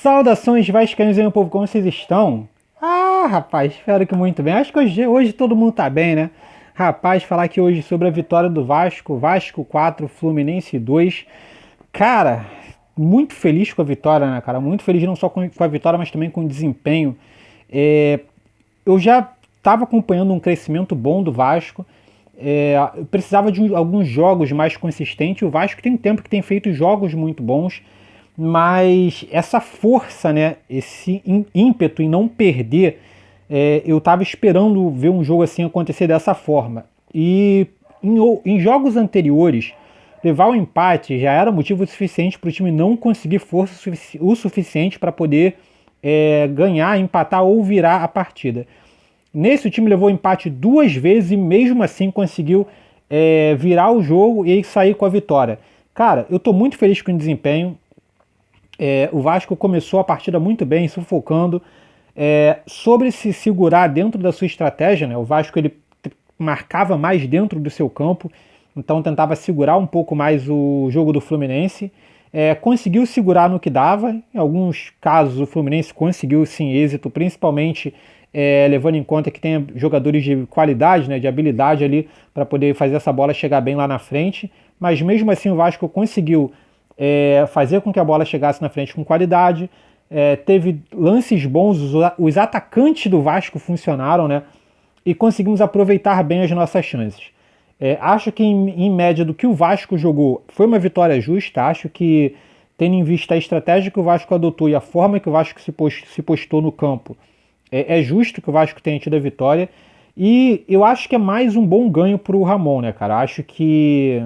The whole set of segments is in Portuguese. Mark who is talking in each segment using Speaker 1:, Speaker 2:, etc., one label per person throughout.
Speaker 1: Saudações vascaínos aí, meu povo, como vocês estão? Rapaz, espero que muito bem. Acho que hoje todo mundo tá bem, né? Rapaz, falar aqui hoje sobre a vitória do Vasco, Vasco 4, Fluminense 2. Cara, muito feliz com a vitória, né, cara? Muito feliz não só com a vitória, mas também com o desempenho. É, eu já estava acompanhando um crescimento bom do Vasco. Eu precisava de alguns jogos mais consistentes. O Vasco tem tempo que tem feito jogos muito bons, mas essa força, né, esse ímpeto em não perder, eu estava esperando ver um jogo assim acontecer dessa forma. E em jogos anteriores, levar o empate já era motivo suficiente para o time não conseguir força o suficiente para poder ganhar, empatar ou virar a partida. Nesse, o time levou empate duas vezes e mesmo assim conseguiu virar o jogo e sair com a vitória. Cara, eu estou muito feliz com o desempenho. O Vasco começou a partida muito bem, sufocando. Sobre se segurar dentro da sua estratégia, né? O Vasco ele marcava mais dentro do seu campo, então tentava segurar um pouco mais o jogo do Fluminense. Conseguiu segurar no que dava. Em alguns casos o Fluminense conseguiu sim êxito, principalmente levando em conta que tem jogadores de qualidade, né, de habilidade ali para poder fazer essa bola chegar bem lá na frente. Mas mesmo assim o Vasco conseguiu fazer com que a bola chegasse na frente com qualidade. Teve lances bons, os atacantes do Vasco funcionaram, né? E conseguimos aproveitar bem as nossas chances. Acho que em média do que o Vasco jogou foi uma vitória justa. Acho que, tendo em vista a estratégia que o Vasco adotou e a forma que o Vasco se postou no campo, é justo que o Vasco tenha tido a vitória. E eu acho que é mais um bom ganho para o Ramon, né, cara? Acho que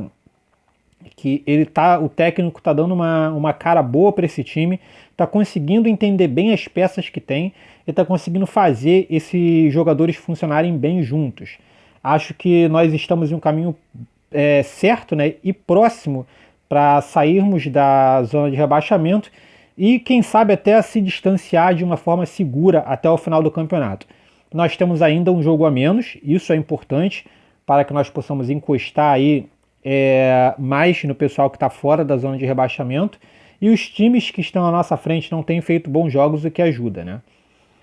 Speaker 1: o técnico tá dando uma cara boa para esse time, tá conseguindo entender bem as peças que tem e tá conseguindo fazer esses jogadores funcionarem bem juntos. Acho que nós estamos em um caminho certo, né, e próximo para sairmos da zona de rebaixamento e quem sabe até se distanciar de uma forma segura até o final do campeonato. Nós temos ainda um jogo a menos, isso é importante para que nós possamos encostar aí mais no pessoal que está fora da zona de rebaixamento, e os times que estão à nossa frente não têm feito bons jogos, o que ajuda, né?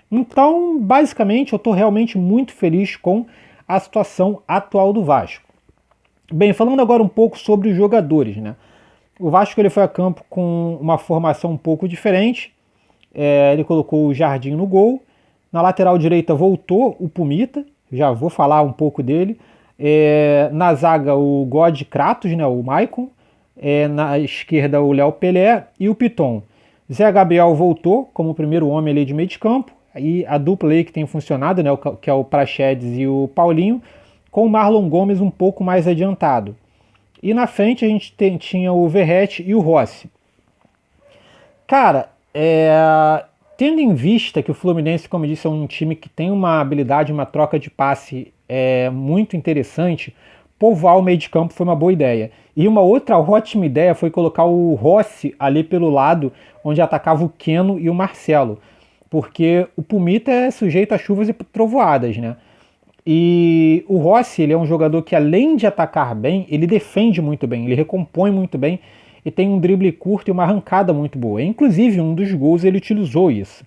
Speaker 1: Então, basicamente, eu estou realmente muito feliz com a situação atual do Vasco. Bem, falando agora um pouco sobre os jogadores, né? O Vasco ele foi a campo com uma formação um pouco diferente. Ele colocou o Jardim no gol. Na lateral direita voltou o Pumita, já vou falar um pouco dele. Na zaga o God Kratos, né, o Maicon. Na esquerda o Léo Pelé e o Piton. Zé Gabriel voltou como o primeiro homem ali de meio de campo. E a dupla aí que tem funcionado, né, que é o Praxedes e o Paulinho, com o Marlon Gomes um pouco mais adiantado. E na frente a gente tinha o Verratti e o Rossi. Cara, tendo em vista que o Fluminense, como eu disse, é um time que tem uma habilidade, uma troca de passe muito interessante, povoar o meio de campo foi uma boa ideia. E uma outra ótima ideia foi colocar o Rossi ali pelo lado, onde atacava o Keno e o Marcelo. Porque o Pumita é sujeito a chuvas e trovoadas, né? E o Rossi, ele é um jogador que além de atacar bem, ele defende muito bem, ele recompõe muito bem e tem um drible curto e uma arrancada muito boa. Inclusive, um dos gols ele utilizou isso.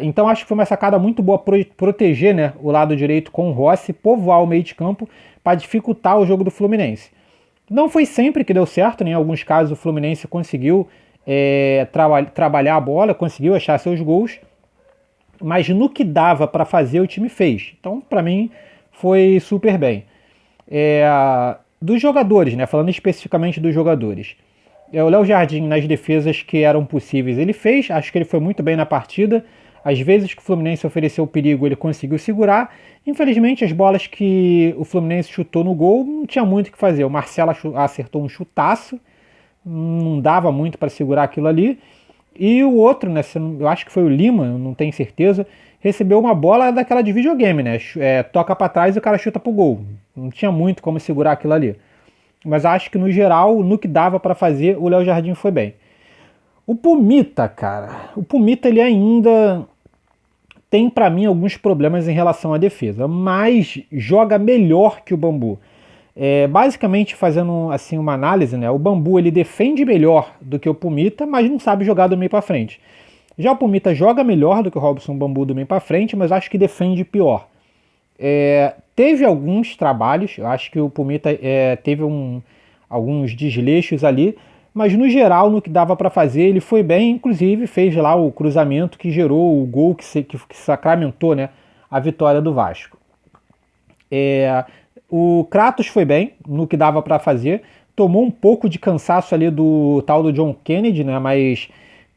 Speaker 1: Então acho que foi uma sacada muito boa proteger, né, o lado direito com o Rossi, povoar o meio de campo para dificultar o jogo do Fluminense. Não foi sempre que deu certo, né? Em alguns casos o Fluminense conseguiu trabalhar a bola, conseguiu achar seus gols, mas no que dava para fazer o time fez. Então, para mim, foi super bem. Dos jogadores, né? Falando especificamente dos jogadores. O Léo Jardim, nas defesas que eram possíveis, ele fez. Acho que ele foi muito bem na partida. Às vezes que o Fluminense ofereceu perigo, ele conseguiu segurar. Infelizmente, as bolas que o Fluminense chutou no gol, não tinha muito o que fazer. O Marcelo acertou um chutaço, não dava muito para segurar aquilo ali. E o outro, né, eu acho que foi o Lima, não tenho certeza, recebeu uma bola daquela de videogame, né? Toca para trás e o cara chuta pro gol. Não tinha muito como segurar aquilo ali. Mas acho que no geral, no que dava para fazer, o Léo Jardim foi bem. O Pumita, cara, o Pumita ele ainda tem para mim alguns problemas em relação à defesa, mas joga melhor que o Bambu. Basicamente, fazendo assim uma análise, né, o Bambu ele defende melhor do que o Pumita, mas não sabe jogar do meio para frente. Já o Pumita joga melhor do que o Robson Bambu do meio para frente, mas acho que defende pior. Teve alguns trabalhos, eu acho que o Pumita teve alguns desleixos ali, mas no geral, no que dava para fazer, ele foi bem, inclusive fez lá o cruzamento que gerou o gol que sacramentou, né, a vitória do Vasco. O Kratos foi bem no que dava para fazer, tomou um pouco de cansaço ali do tal do John Kennedy, né, mas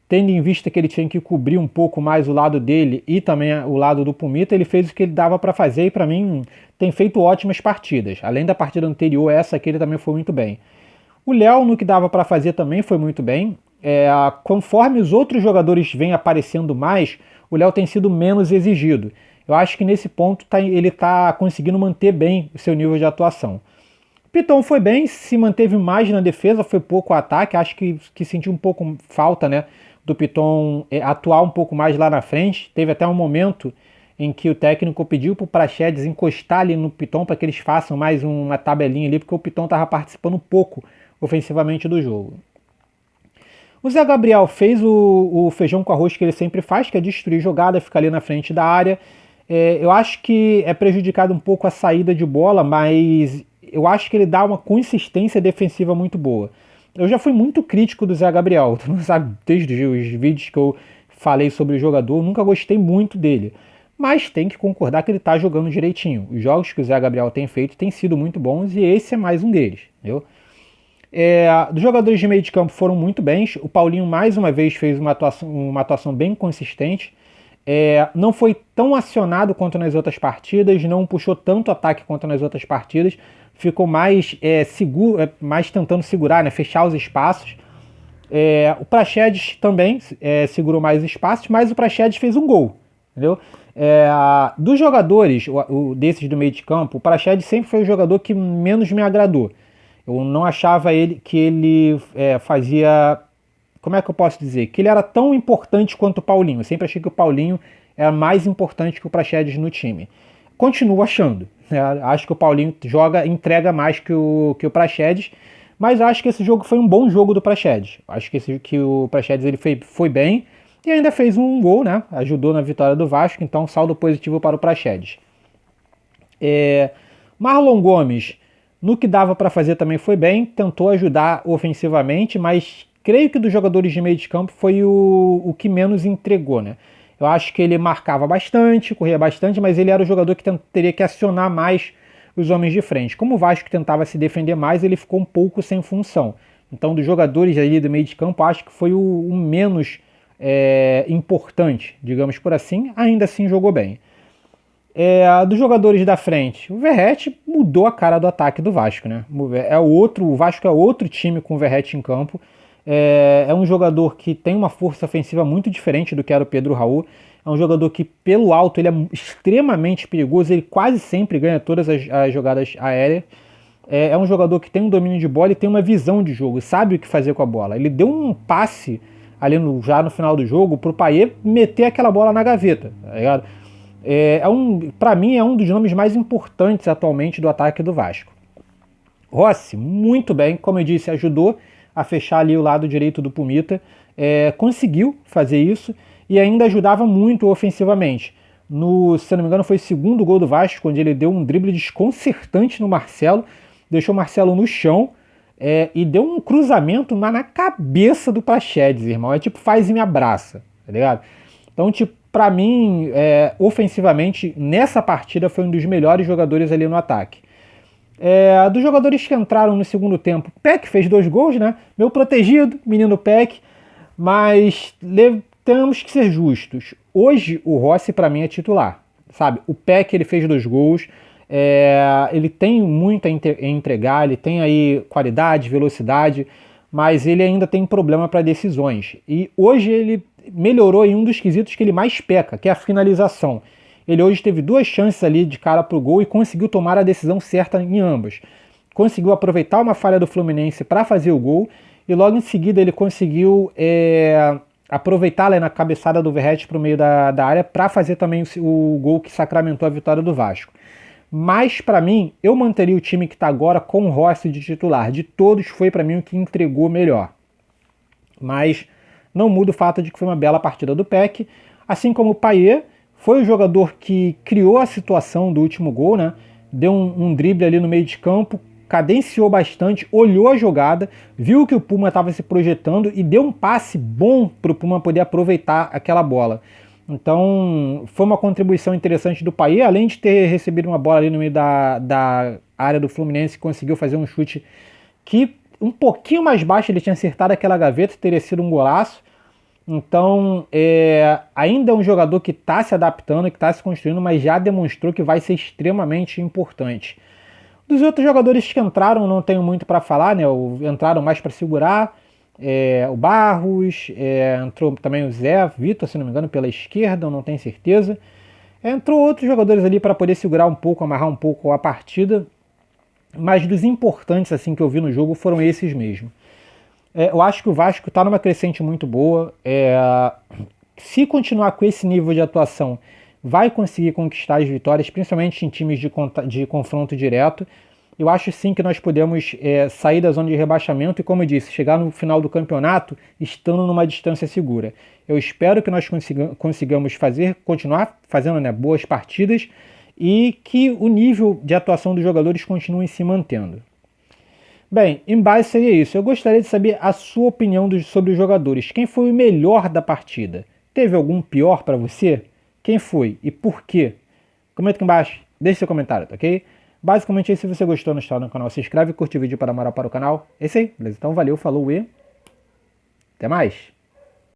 Speaker 1: tendo em vista que ele tinha que cobrir um pouco mais o lado dele e também o lado do Pumita, ele fez o que ele dava para fazer e para mim tem feito ótimas partidas. Além da partida anterior, essa aqui ele também foi muito bem. O Léo, no que dava para fazer, também foi muito bem. Conforme os outros jogadores vêm aparecendo mais, o Léo tem sido menos exigido. Eu acho que nesse ponto ele está conseguindo manter bem o seu nível de atuação. O Piton foi bem, se manteve mais na defesa, foi pouco o ataque. Acho que sentiu um pouco falta, né, do Piton atuar um pouco mais lá na frente. Teve até um momento em que o técnico pediu para o Praxedes encostar ali no Piton para que eles façam mais uma tabelinha ali, porque o Piton estava participando pouco ofensivamente do jogo. O Zé Gabriel fez o feijão com arroz que ele sempre faz, que é destruir jogada, ficar ali na frente da área. Eu acho que é prejudicado um pouco a saída de bola, mas eu acho que ele dá uma consistência defensiva muito boa. Eu já fui muito crítico do Zé Gabriel, tu não sabe, desde os vídeos que eu falei sobre o jogador, nunca gostei muito dele. Mas tem que concordar que ele está jogando direitinho. Os jogos que o Zé Gabriel tem feito têm sido muito bons e esse é mais um deles, entendeu? Dos jogadores de meio de campo foram muito bens. O Paulinho mais uma vez fez uma atuação bem consistente. Não foi tão acionado quanto nas outras partidas, não puxou tanto ataque quanto nas outras partidas, ficou mais seguro, mais tentando segurar, né, fechar os espaços. O Praxedes também segurou mais espaços, mas o Praxedes fez um gol, entendeu? Dos jogadores desses do meio de campo, o Praxedes sempre foi o jogador que menos me agradou. Eu não achava que ele fazia... Como é que eu posso dizer? Que ele era tão importante quanto o Paulinho. Eu sempre achei que o Paulinho era mais importante que o Praxedes no time. Continuo achando. Né? Acho que o Paulinho entrega mais que o Praxedes, mas acho que esse jogo foi um bom jogo do Praxedes. Acho que o Praxedes ele foi bem e ainda fez um gol, né? Ajudou na vitória do Vasco, então saldo positivo para o Praxedes. Marlon Gomes, no que dava para fazer também foi bem, tentou ajudar ofensivamente, mas creio que dos jogadores de meio de campo foi o que menos entregou, né? Eu acho que ele marcava bastante, corria bastante, mas ele era o jogador que teria que acionar mais os homens de frente. Como o Vasco tentava se defender mais, ele ficou um pouco sem função. Então, dos jogadores ali do meio de campo, acho que foi o menos importante, digamos por assim. Ainda assim, jogou bem. Dos jogadores da frente, o Verratti mudou a cara do ataque do Vasco, né? O Vasco é outro time com o Verratti em campo. É um jogador que tem uma força ofensiva muito diferente do que era o Pedro Raul. É um jogador que, pelo alto, ele é extremamente perigoso. Ele quase sempre ganha todas as jogadas aéreas. É um jogador que tem um domínio de bola e tem uma visão de jogo, sabe o que fazer com a bola. Ele deu um passe ali já no final do jogo pro Payet meter aquela bola na gaveta, tá ligado? Para mim é um dos nomes mais importantes atualmente do ataque do Vasco. Rossi, muito bem, como eu disse, ajudou a fechar ali o lado direito do Pumita, conseguiu fazer isso e ainda ajudava muito ofensivamente. Se eu não me engano foi o segundo gol do Vasco, onde ele deu um drible desconcertante no Marcelo, deixou o Marcelo no chão e deu um cruzamento na cabeça do Praxedes, irmão. Tipo, faz e me abraça, tá ligado? Então, tipo, pra mim, ofensivamente, nessa partida foi um dos melhores jogadores ali no ataque. Dos jogadores que entraram no segundo tempo, Peck fez 2 gols, né? Meu protegido, menino Peck, mas temos que ser justos. Hoje o Rossi pra mim é titular, sabe? O Peck ele fez 2 gols, ele tem muito a entregar, ele tem aí qualidade, velocidade, mas ele ainda tem problema para decisões. E hoje ele melhorou em um dos quesitos que ele mais peca, que é a finalização. Ele hoje teve 2 chances ali de cara pro gol e conseguiu tomar a decisão certa em ambas. Conseguiu aproveitar uma falha do Fluminense para fazer o gol e logo em seguida ele conseguiu aproveitar na cabeçada do Verratti para o meio da área para fazer também o gol que sacramentou a vitória do Vasco. Mas para mim, eu manteria o time que está agora com o Rossi de titular. De todos, foi para mim o que entregou melhor. Mas não muda o fato de que foi uma bela partida do Peck, assim como o Payet foi o jogador que criou a situação do último gol, né? Deu um drible ali no meio de campo, cadenciou bastante, olhou a jogada, viu que o Puma estava se projetando e deu um passe bom para o Puma poder aproveitar aquela bola. Então foi uma contribuição interessante do Payet, além de ter recebido uma bola ali no meio da área do Fluminense, conseguiu fazer um chute que um pouquinho mais baixo ele tinha acertado aquela gaveta, teria sido um golaço. Então, ainda é um jogador que está se adaptando, que está se construindo, mas já demonstrou que vai ser extremamente importante. Dos outros jogadores que entraram, não tenho muito para falar, né? Entraram mais para segurar. O Barros, entrou também o Zé Vitor, se não me engano, pela esquerda, não tenho certeza. Entrou outros jogadores ali para poder segurar um pouco, amarrar um pouco a partida. Mas dos importantes assim que eu vi no jogo foram esses mesmo. Eu acho que o Vasco está numa crescente muito boa. Se continuar com esse nível de atuação, vai conseguir conquistar as vitórias, principalmente em times de confronto direto. Eu acho sim que nós podemos sair da zona de rebaixamento e, como eu disse, chegar no final do campeonato estando numa distância segura. Eu espero que nós consigamos continuar fazendo, né, boas partidas e que o nível de atuação dos jogadores continue se mantendo. Bem, em base seria isso. Eu gostaria de saber a sua opinião sobre os jogadores. Quem foi o melhor da partida? Teve algum pior para você? Quem foi e por quê? Comenta aqui embaixo, deixe seu comentário, tá ok? Basicamente é isso. Se você gostou, não está no canal, se inscreve, curte o vídeo para dar moral para o canal. É isso aí, beleza? Então valeu, falou e até mais!